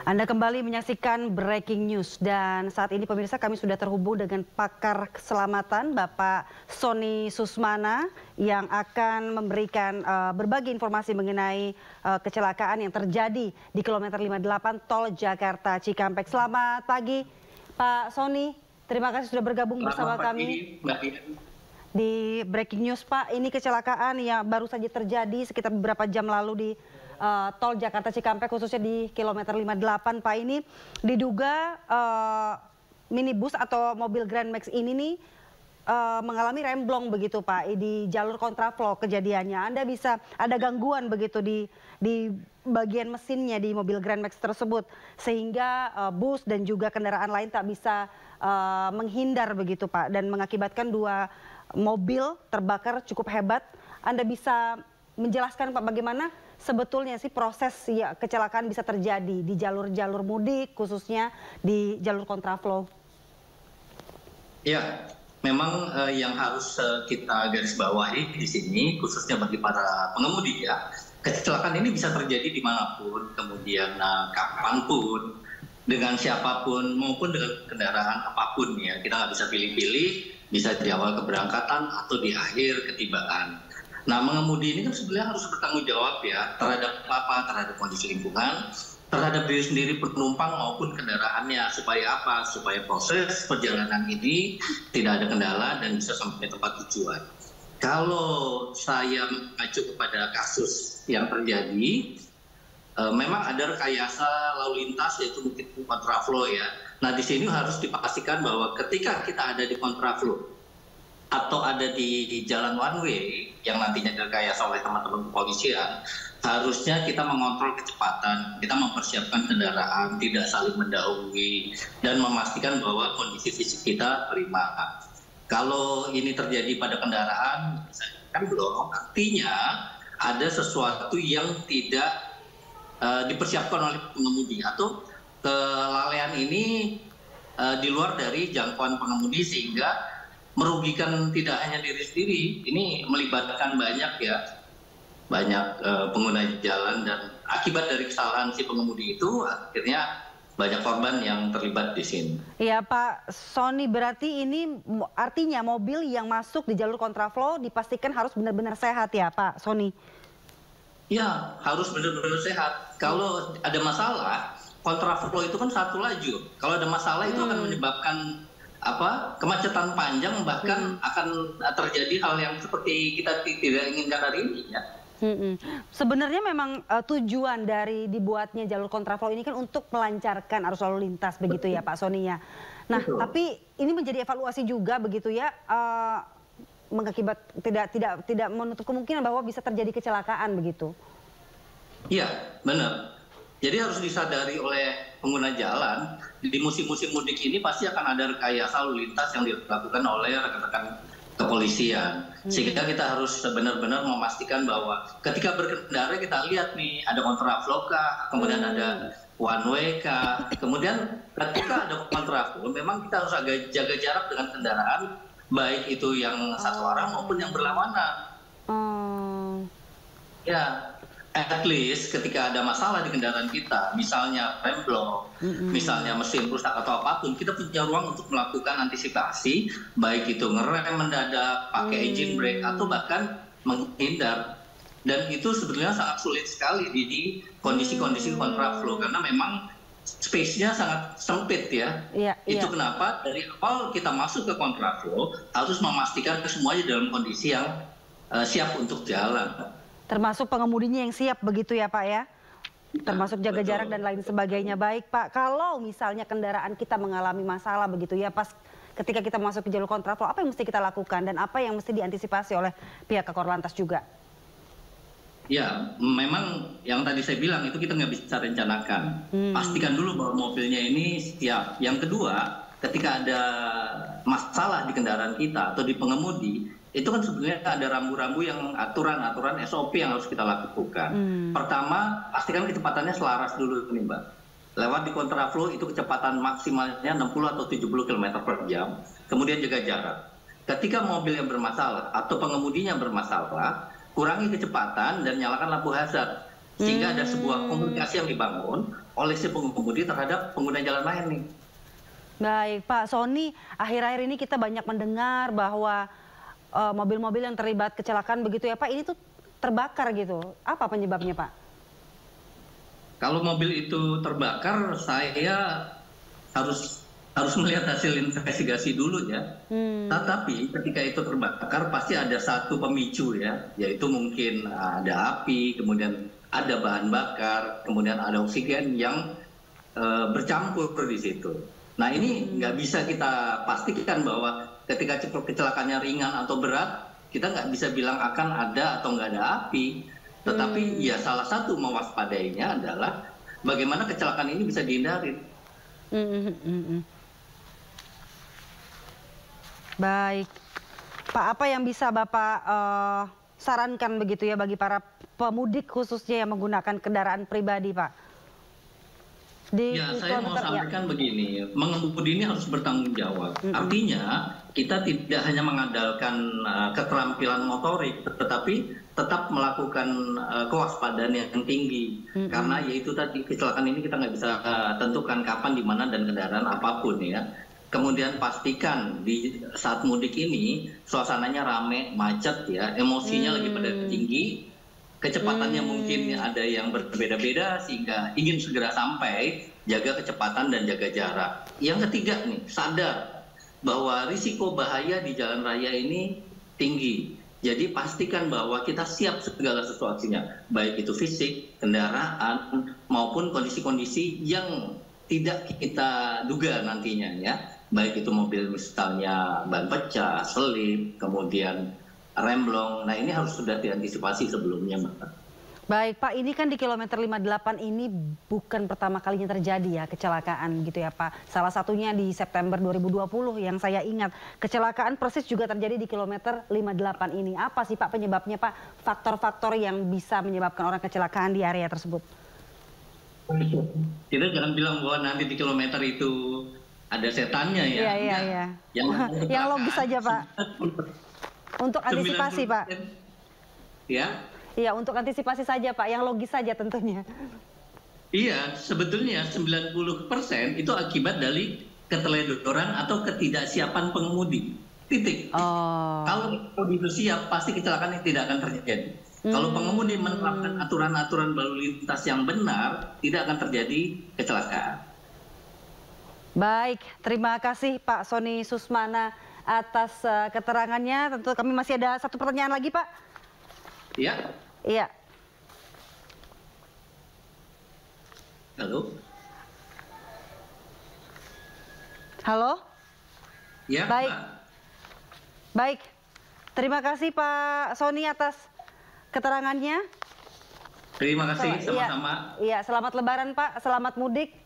Anda kembali menyaksikan Breaking News dan saat ini pemirsa kami sudah terhubung dengan pakar keselamatan Bapak Sony Susmana yang akan memberikan berbagai informasi mengenai kecelakaan yang terjadi di kilometer 58 Tol Jakarta Cikampek. Selamat pagi Pak Sony, terima kasih sudah bergabung bersama kami di Breaking News. Pak, ini kecelakaan yang baru saja terjadi sekitar beberapa jam lalu di Tol Jakarta Cikampek, khususnya di kilometer 58. Pak, ini diduga minibus atau mobil Grand Max ini nih mengalami remblong begitu Pak di jalur kontraflow kejadiannya. Anda bisa ada gangguan begitu di bagian mesinnya di mobil Grand Max tersebut sehingga bus dan juga kendaraan lain tak bisa menghindar begitu Pak, dan mengakibatkan dua mobil terbakar cukup hebat. Anda bisa menjelaskan Pak bagaimana sebetulnya sih proses ya kecelakaan bisa terjadi di jalur-jalur mudik, khususnya di jalur kontraflow? Ya, memang yang harus kita garis bawahi di sini, khususnya bagi para pengemudi ya, kecelakaan ini bisa terjadi dimanapun, kemudian kapanpun, dengan siapapun maupun dengan kendaraan apapun ya. Kita nggak bisa pilih-pilih, bisa di awal keberangkatan atau di akhir ketibaan. Nah, mengemudi ini kan sebenarnya harus bertanggung jawab ya terhadap apa? Terhadap kondisi lingkungan, terhadap diri sendiri penumpang maupun kendaraannya. Supaya apa? Supaya proses perjalanan ini tidak ada kendala dan bisa sampai tempat tujuan. Kalau saya mengacu kepada kasus yang terjadi, memang ada rekayasa lalu lintas yaitu mungkin kontraflow ya. Nah, di sini harus dipastikan bahwa ketika kita ada di kontraflow atau ada di jalan one way yang nantinya direkayasa oleh teman-teman kepolisian, harusnya kita mengontrol kecepatan, kita mempersiapkan kendaraan, tidak saling mendahului, dan memastikan bahwa kondisi fisik kita prima. Kalau ini terjadi pada kendaraan, kan belum, artinya ada sesuatu yang tidak dipersiapkan oleh pengemudi, atau kelalaian ini di luar dari jangkauan pengemudi sehingga merugikan tidak hanya diri sendiri, ini melibatkan banyak pengguna jalan, dan akibat dari kesalahan si pengemudi itu akhirnya banyak korban yang terlibat di sini. Iya Pak Sony, berarti ini artinya mobil yang masuk di jalur kontraflow dipastikan harus benar-benar sehat ya Pak Sony? Ya, harus benar-benar sehat. Kalau ada masalah, kontraflow itu kan satu lajur. Kalau ada masalah itu akan menyebabkan kemacetan panjang, bahkan akan terjadi hal yang seperti kita tidak inginkan hari ini ya. Sebenarnya memang tujuan dari dibuatnya jalur kontraflow ini kan untuk melancarkan arus lalu lintas begitu ya Pak Sony ya. Nah, tapi ini menjadi evaluasi juga begitu ya, mengakibat tidak menutup kemungkinan bahwa bisa terjadi kecelakaan begitu. Iya, benar. Jadi harus disadari oleh pengguna jalan, di musim-musim mudik ini pasti akan ada rekayasa lalu lintas yang dilakukan oleh rekan-rekan kepolisian. Sehingga kita harus benar-benar memastikan bahwa ketika berkendara kita lihat nih, ada kontraflow kah, kemudian ada one way kah, kemudian ketika ada kontraflow memang kita harus agak jaga jarak dengan kendaraan, baik itu yang satu arah maupun yang berlawanan. Ya, at least ketika ada masalah di kendaraan kita, misalnya remblong, misalnya mesin rusak atau apapun, kita punya ruang untuk melakukan antisipasi, baik itu ngerem mendadak, pakai engine brake, atau bahkan menghindar. Dan itu sebenarnya sangat sulit sekali di kondisi-kondisi kontraflow, karena memang space-nya sangat sempit ya. Itu kenapa dari awal kita masuk ke kontraflow harus memastikan semuanya dalam kondisi yang siap untuk jalan. Termasuk pengemudinya yang siap begitu ya Pak ya? Termasuk jaga jarak dan lain sebagainya. Baik Pak, kalau misalnya kendaraan kita mengalami masalah begitu ya, pas ketika kita masuk ke jalur kontraflow, apa yang mesti kita lakukan dan apa yang mesti diantisipasi oleh pihak Kakor Lantas juga? Ya, memang yang tadi saya bilang itu kita nggak bisa rencanakan. Pastikan dulu bahwa mobilnya ini siap. Yang kedua, ketika ada masalah di kendaraan kita atau di pengemudi, itu kan sebenarnya ada rambu-rambu yang aturan SOP yang harus kita lakukan. Pertama, pastikan kecepatannya selaras dulu nih Mbak. Lewat di kontraflow itu kecepatan maksimalnya 60 atau 70 km per jam. Kemudian jaga jarak. Ketika mobil yang bermasalah atau pengemudinya bermasalah, kurangi kecepatan dan nyalakan lampu hazard. Sehingga ada sebuah komunikasi yang dibangun oleh si pengemudi terhadap pengguna jalan lain nih. Baik, Pak Sony, akhir-akhir ini kita banyak mendengar bahwa mobil-mobil yang terlibat kecelakaan begitu ya Pak, ini tuh terbakar gitu. Apa penyebabnya Pak? Kalau mobil itu terbakar, saya harus melihat hasil investigasi dulu ya. Tetapi ketika itu terbakar pasti ada satu pemicu ya, yaitu mungkin ada api, kemudian ada bahan bakar, kemudian ada oksigen yang bercampur di situ. Nah ini nggak bisa kita pastikan bahwa ketika kecelakaannya ringan atau berat, kita nggak bisa bilang akan ada atau nggak ada api. Tetapi ya salah satu mewaspadainya adalah bagaimana kecelakaan ini bisa dihindari. Baik, Pak, apa yang bisa Bapak sarankan begitu ya bagi para pemudik khususnya yang menggunakan kendaraan pribadi, Pak? Ya, saya mau sampaikan begini, mengemudi ini harus bertanggung jawab. Artinya kita tidak hanya mengandalkan keterampilan motorik, tetapi tetap melakukan kewaspadaan yang tinggi. Karena yaitu tadi kecelakaan ini kita nggak bisa tentukan kapan, di mana, dan kendaraan apapun ya. Kemudian pastikan di saat mudik ini suasananya rame, macet ya, emosinya lagi pada tinggi, kecepatannya mungkin ada yang berbeda-beda sehingga ingin segera sampai, jaga kecepatan dan jaga jarak. Yang ketiga nih, sadar bahwa risiko bahaya di jalan raya ini tinggi. Jadi pastikan bahwa kita siap segala sesuatunya, baik itu fisik, kendaraan, maupun kondisi-kondisi yang tidak kita duga nantinya ya. Baik itu mobil misalnya ban pecah, selip, kemudian remblong. Nah ini harus sudah diantisipasi sebelumnya, Mbak. Baik Pak, ini kan di kilometer 58 ini bukan pertama kalinya terjadi ya kecelakaan gitu ya Pak. Salah satunya di September 2020 yang saya ingat. Kecelakaan persis juga terjadi di kilometer 58 ini. Apa sih Pak penyebabnya Pak? Faktor-faktor yang bisa menyebabkan orang kecelakaan di area tersebut? Kita jangan bilang bahwa nanti di kilometer itu ada setannya ya. Iya. Yang logis saja Pak. Untuk antisipasi Pak. Ya. Iya, untuk antisipasi saja Pak, yang logis saja tentunya. Iya, sebetulnya 90% itu akibat dari keteledoran atau ketidaksiapan pengemudi. Titik. Kalau pengemudi itu siap, pasti kecelakaan tidak akan terjadi. Kalau pengemudi menerapkan aturan-aturan lalu lintas yang benar, tidak akan terjadi kecelakaan. Baik, terima kasih Pak Sony Susmana atas keterangannya. Tentu kami masih ada satu pertanyaan lagi Pak. Iya. Iya. Halo. Halo. Ya. Baik. Pak. Baik. Terima kasih Pak Sony atas keterangannya. Terima kasih sama-sama. Iya, selamat Lebaran Pak, selamat mudik.